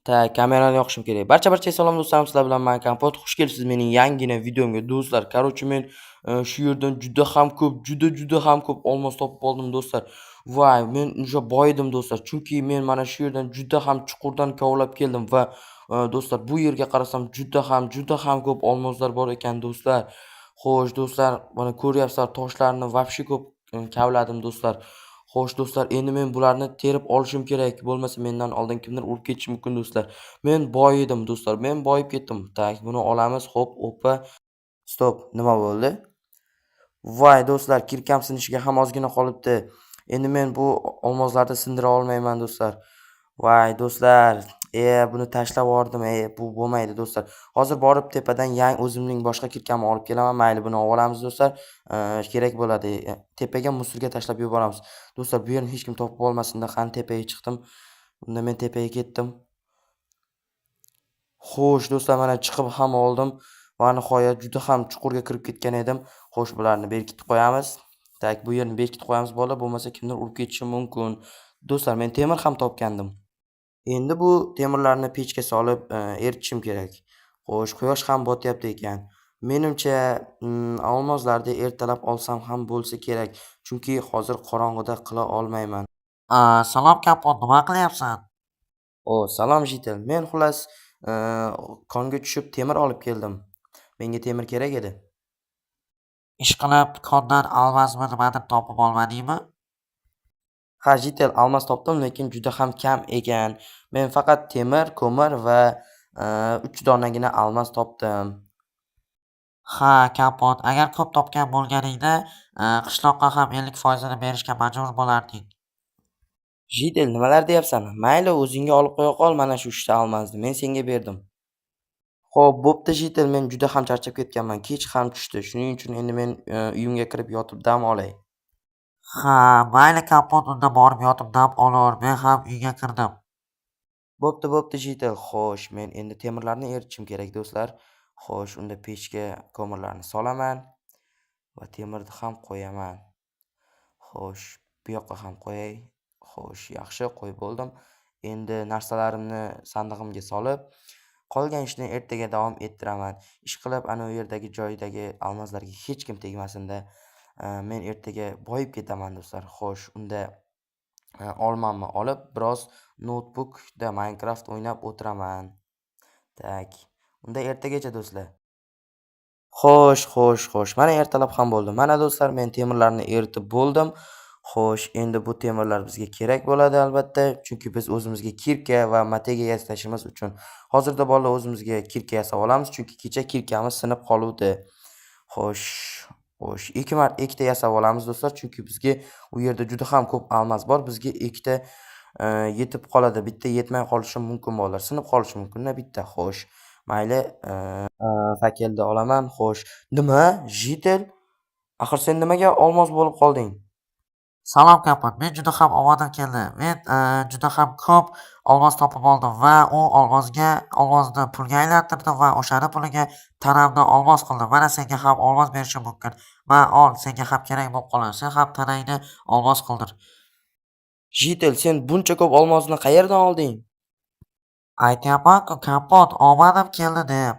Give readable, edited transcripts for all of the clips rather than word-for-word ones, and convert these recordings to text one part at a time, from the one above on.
Kamerani yoqishim kerak. Barcha salom do'stlarim, sizlar bilan men Kompot. Xush kelibsiz mening yangina videomga do'stlar. Men shu yerdan juda ham ko'p olmos topib oldim do'stlar. Voy, men o'sha boyidim do'stlar. Chunki men mana shu yerdan juda ham chuqurdan kovlab keldim va do'stlar, bu yerga qarasam juda ham ko'p olmoslar bor ekan do'stlar. Xo'sh do'stlar, mana ko'ryapsizlar, toshlarni vobshe ko'p kavladim do'stlar. Xo'sh do'stlar, endi men bularni terib olishim kerak. Bo'lmasa mendan oldin kimdir urib ketishi mumkin do'stlar. Men boyidim do'stlar. Men boyib ketdim. Tak, buni olamiz. Hop, opa. Stop. Nima bo'ldi? Voy do'stlar, kirkam sinishiga ham ozgina qolibdi. Endi men bu olmoslarni sindira olmayman do'stlar. Voy do'stlar, buni tashlab yubordim. Bu bo'lmaydi do'stlar. Hozir borib tepadan o'zimning boshqa kirkamni olib kelaman. Mayli, buni olamiz do'stlar. Kerak bo'ladi. Tepaga musorga tashlab yuboramiz. Do'stlar, bu yerni hech kim topib olmasin-da. Qani tepaga chiqdim. Unda men tepaga ketdim. Xo'sh do'stlar, mana chiqib ham oldim va nihoyat juda ham chuqurga kirib ketgan edim. Xo'sh, bularni berkitib qo'yamiz. Tak, bu yerni berkitib qo'yamiz bola, bo'lmasa kimdir urib ketishi mumkin. Do'stlar, men temir ham topgandim. Endi bu temirlarni pechga solib, eritishim kerak. Xo'sh, quyosh ham botyapti ekan. Menimcha, olmoslarni ertalab olsam ham bo'lsa kerak, chunki hozir qorong'ida qila olmayman. Salom kapot, nima qilyapsan? Salom Jitel. Men xullas, konga tushib temir olib keldim. Menga temir kerak edi. Ishqilib, kondan olmasmi nimadir topib olmadingmi? Ha, Jitel, almos topdim, lekin juda ham kam ekan. Men faqat temir, ko'mir va 3 donagina almos topdim. Ha, kapot, agar ko'p topgan bo'lganingda, qishloqqa ham 50% ni berishga majbur bo'larding. Jitel, nimalar deyapsan? Mayli, o'zingga olib qo'ya qol mana shu 3 ta almosni. Men senga berdim. Xo'p, bo'pti Jitel, men juda ham charchab ketganman. Kech ham tushdi. Shuning uchun endi men uyimga kirib yotib dam olay. Ha, mayli kapot, unda borib yotib dam olaver. Men ham uyga kirdim. Bo'pti Jitel. Xo'sh, men endi temirlarni eritishim kerak do'stlar. Xo'sh, unda pechga ko'mirlarni solaman va temirni ham qo'yaman. Xo'sh, bu yoqqa ham qo'yay. Xo'sh, yaxshi, qo'yib bo'ldim. Endi narsalarimni sandig'imga solib, qolgan ishni ertaga davom ettiraman. Ishqilib, ana u yerdagi joydagi almoslarga hech kim tegmasin-da. Men ertaga boyib ketaman do'stlar. Xo'sh, unda olmamni olib, biroz notebookda Minecraft o'ynab o'tiraman. Tak. Unda ertagacha do'stlar. Xo'sh. Mana ertalab ham bo'ldi. Mana do'stlar, men temirlarni eritib bo'ldim. Xo'sh, endi bu temirlar bizga kerak bo'ladi albatta, chunki biz o'zimizga kirka va matega yasashimiz uchun. Hozirda bolalar o'zimizga kirka yasab olamiz, chunki kecha kirkamiz sinib qoluvdi. Xo'sh, ikkita yasab olamiz do'stlar, chunki bizga u yerda juda ham ko'p almos bor. Bizga ikkita yetib qoladi. Bitta yetmay qolishi mumkin bolalar. Sinib qolishi mumkin-da bitta. Xo'sh, mayli, fakelni olaman. Xo'sh, nima? Jitel? Axir sen nimaga olmos bo'lib qolding? Salom kapot, men juda ham omadim keldi. Men juda ham ko'p olmos topib oldim va u olmosni pulga aylantirdim va o'shani puliga tanamni olmos qildim. Mana senga ham olmos berishim mumkin. Ol, senga ham kerak bo'lib qoladi. Sen ham tanangni olmos qildir. Jitel, sen buncha ko'p olmosni qayerdan olding? Aytyapman-ku kapot, omadim keldi deb.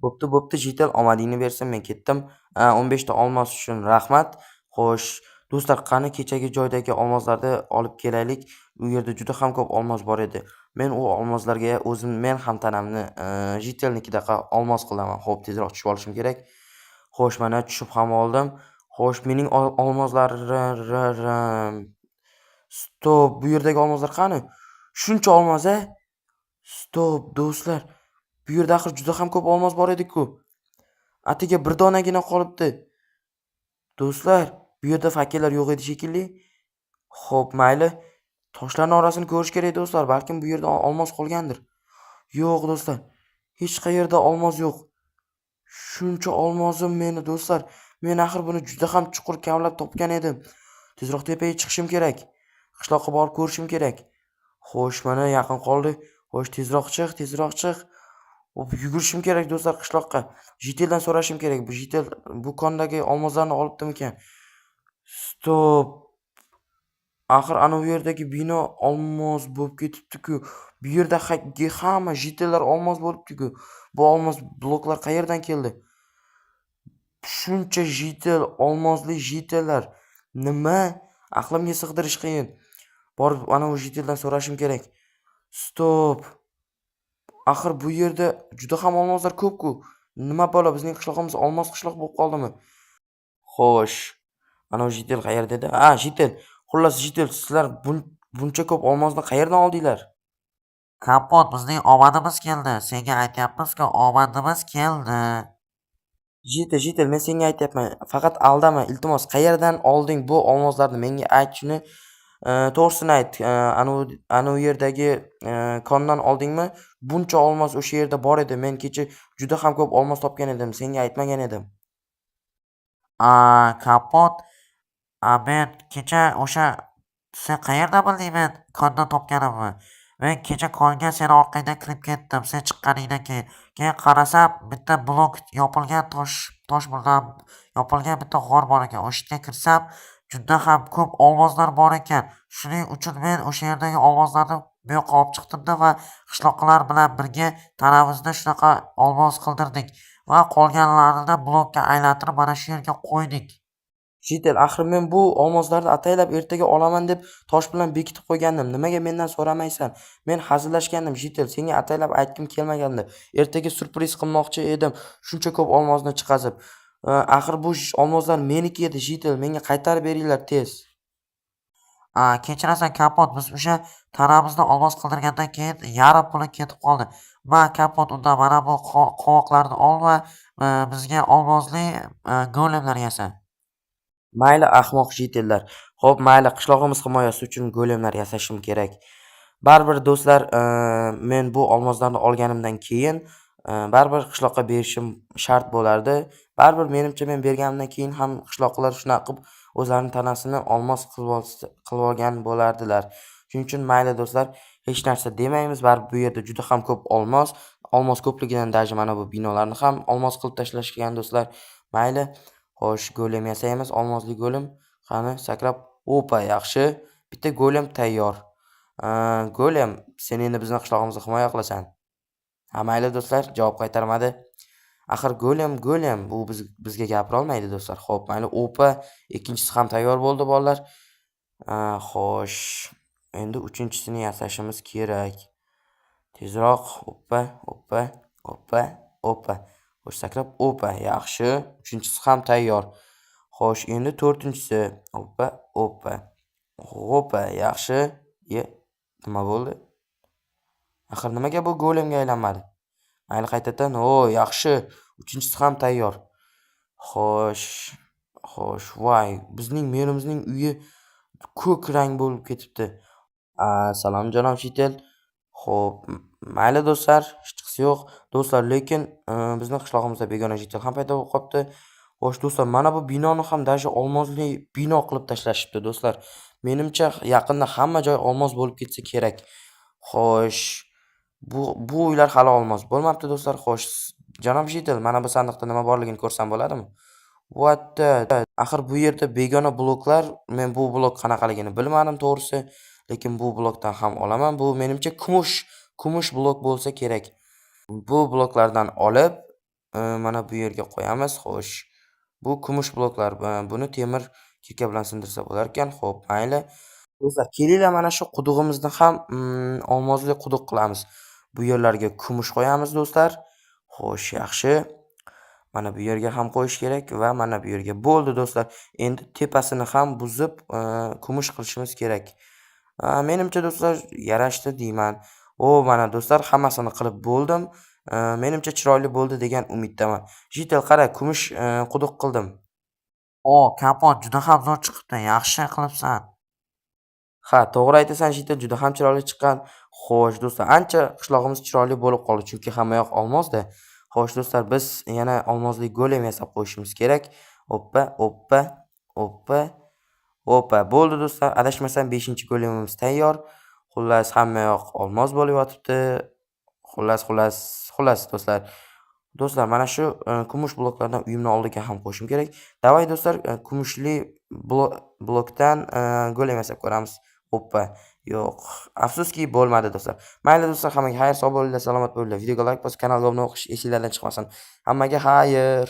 Bo'pti Jitel, omadingni bersin, men ketdim. 15 ta olmos uchun rahmat. Xo'sh, do'stlar, qani kechagi joydagi olmoslarni olib kelaylik. U yerda juda ham ko'p olmos bor edi. Men u olmoslarga men ham tanamni Jitelnikidaqa olmos qilaman. Xo'p, tezroq tushib olishim kerak. Xo'sh, mana tushib ham oldim. Xo'sh, mening olmoslarim. Stop, bu yerdagi olmoslar qani? Shuncha olmos-a? Stop, do'stlar. Bu yerda axir juda ham ko'p olmos bor edi-ku. Atiga bir donagina qolibdi. Do'stlar, bu yerda fakellar yo'q edi shekilli. Xo'p, mayli. Toshlarning orasini ko'rish kerak do'stlar. Balkim bu yerda olmos qolgandir. Yo'q do'stlar. Hech qayerda olmos yo'q. Shuncha olmosim meni do'stlar. Men axir buni juda ham chuqur kavlab topgan edim. Tezroq tepaga chiqishim kerak. Qishloqqa borib ko'rishim kerak. Xo'sh, mana yaqin qoldi. Xo'sh, tezroq chiq. Yugurishim kerak do'stlar qishloqqa. Jiteldan so'rashim kerak. Bu Jitel bu kondagi olmoslarni olibdimikan? Stop. Axir ana bu yerdagi bino olmos bo'lib ketibdi-ku. Bu yerda hamma jitellar olmos bo'libdi-ku. Bu olmos bloklar qayerdan keldi? Shuncha jitel, olmosli jitellar. Nima? Aqlimga sig'dirish qiyin. Borib ana bu jiteldan so'rashim kerak. Stop. Axir bu yerda juda ham olmoslar ko'p-ku. Nima bo'la, bizning qishlog'imiz olmos qishloq bo'lib qoldimi? Xo'sh, ana bu jitel qayerda edi? Jitel. Xullas jitel, sizlar buncha ko'p olmosni qayerdan oldinglar? Kapot, bizning omadimiz keldi. Senga aytyapmiz-ku, omadimiz keldi. Jitel, men senga aytyapman. Faqat aldama, iltimos. Qayerdan olding bu olmoslarni? Menga ayt shuni. To'g'risini ayt. Ana u yerdagi kondan oldingmi? Buncha olmos o'sha yerda bor edi. Men kecha juda ham ko'p olmos topgan edim. Senga aytmagan edim. Kapot, men kecha o'sha sen qayerdan bilding men kondan topganimni? Men kecha konga seni orqangdan kirib ketdim, sen chiqqaningdan keyin. Keyin qarasam, bitta blok yopilgan tosh bilan yopilgan bitta g'or bor ekan. O'sha yerga kirsam, juda ham ko'p olmoslar bor ekan. Shuning uchun men o'sha yerdagi olmoslarni bu yoqqa olib chiqdimda va qishloqilar bilan birga tanamizni shunaqa olmos qildirdik va qolganlarini blokka aylantirib mana shu yerga qo'ydik. Jitel, axir men bu olmoslarni ataylab ertaga olaman deb tosh bilan bekitib qo'ygandim. Nimaga mendan so'ramaysan? Men hazillashgandim, Jitel. Senga ataylab aytgim kelmagandi. Ertaga surpriz qilmoqchi edim. Shuncha ko'p olmosni chiqazib. Axir bu olmoslar meniki edi, Jitel. Menga qaytarib beringlar tez. Kechirasan Kapot, biz o'sha tanamizni olmos qildirgandan keyin yarim puli ketib qoldi. Kapot, unda mana bu qovoqlarni ol va bizga olmosli golemlar yasa. Mayli ahmoq jitellar. Xo'p, mayli, qishlog'imiz himoyasi uchun golemlar yasashim kerak. Baribir do'stlar, men bu olmoslarni olganimdan keyin baribir qishloqqa berishim shart bo'lardi. Baribir menimcha men berganimdan keyin ham qishloqlar shunaqa qilib o'zlarining tanasini olmos qilib olgan bo'lardilar. Shuning uchun mayli do'stlar, hech narsa demaymiz. Baribir bu yerda juda ham ko'p olmos ko'pligidan даже mana bu binolarni ham olmos qilib tashlashgan do'stlar. Mayli. Xo'sh, golem yasaymiz, olmosli golem. Qani, sakrab. Opa, yaxshi. Bitta golem tayyor. Golem, sen endi bizning qishlog'imizni himoya qilasan. Mayli do'stlar, javob qaytarmadi. Axir golem, bu bizga gapira olmaydi do'stlar. Xo'p, mayli, opa, ikkinchisi ham tayyor bo'ldi bolalar. Xo'sh, endi uchinchisini yasashimiz kerak. Tezroq. Opa. Xo'sh, sakrab. Opa, yaxshi. Uchinchisi ham tayyor. Xo'sh, endi to'rtinchisi. Opa, yaxshi. Nima bo'ldi? Axir nimaga bu golemga aylanmadi? Mayli, qaytadan. Yaxshi. Uchinchisi ham tayyor. Xo'sh, voy, bizning merimizning uyi ko'k rang bo'lib ketibdi. Salom janob Jitel. Xo'p, mayli do'stlar, hech qisi yo'q. Do'stlar, lekin bizning qishlog'imizda begona jitel ham paydo bo'lib qopti. Xo'sh do'stlar, mana bu binoni ham даже olmosli bino qilib tashlashibdi do'stlar. Menimcha yaqinda hamma joy olmos bo'lib ketsa kerak. Xo'sh, bu uylar hali olmos bo'lmabdi do'stlar. Xo'sh, janob Jitel, mana bu sandiqda nima borligini ko'rsam bo'ladimi? What the? Axir bu yerda begona bloklar, men bu blok qanaqaligini bilmadim to'g'risi, lekin bu blokdan ham olaman. Bu menimcha kumush blok bo'lsa kerak. Bu bloklardan olib, mana bu yerga qo'yamiz. Xo'sh, bu kumush bloklar. Buni temir kirka bilan sindirsa bo'lar ekan. Xo'p, mayli. Do'stlar, kelinglar mana shu qudug'imizni ham olmosli quduq qilamiz. Bu yerlarga kumush qo'yamiz do'stlar. Xo'sh, yaxshi. Mana bu yerga ham qo'yish kerak va mana bu yerga. Bo'ldi do'stlar. Endi tepasini ham buzib, kumush qilishimiz kerak. Menimcha do'stlar yarashdi deyman. Mana do'stlar, hammasini qilib bo'ldim. Menimcha chiroyli bo'ldi degan umiddaman. Jitel, qara, kumush quduq qildim. Kapot, juda ham zo'r chiqibdi. Yaxshi qilibsan. To'g'ri aytasan Jitel, juda ham chiroyli chiqqan. Xo'sh do'stlar, ancha qishlog'imiz chiroyli bo'lib qoldi, chunki hamma yoq olmosda. Xo'sh do'stlar, biz yana olmosli golem yasab qo'yishimiz kerak. Opa. Bo'ldi do'stlar, adashmasam 5-golemimiz tayyor. Xullas, hamma yoq olmos bo'lib yotibdi. Xullas do'stlar. Do'stlar, mana shu kumush bloklardan uyimni oldiga ham qo'yishim kerak. Davay do'stlar, kumushli blokdan gol emas deb ko'ramiz. Oppa. Yo'q. Afsuski bo'lmadi do'stlar. Mayli do'stlar, hammaga xayr, sog' bo'linglar, salomat bo'linglar. Videoga like bosib, kanalga obuna bo'lish esingizdan chiqmasin. Hammaga xayr.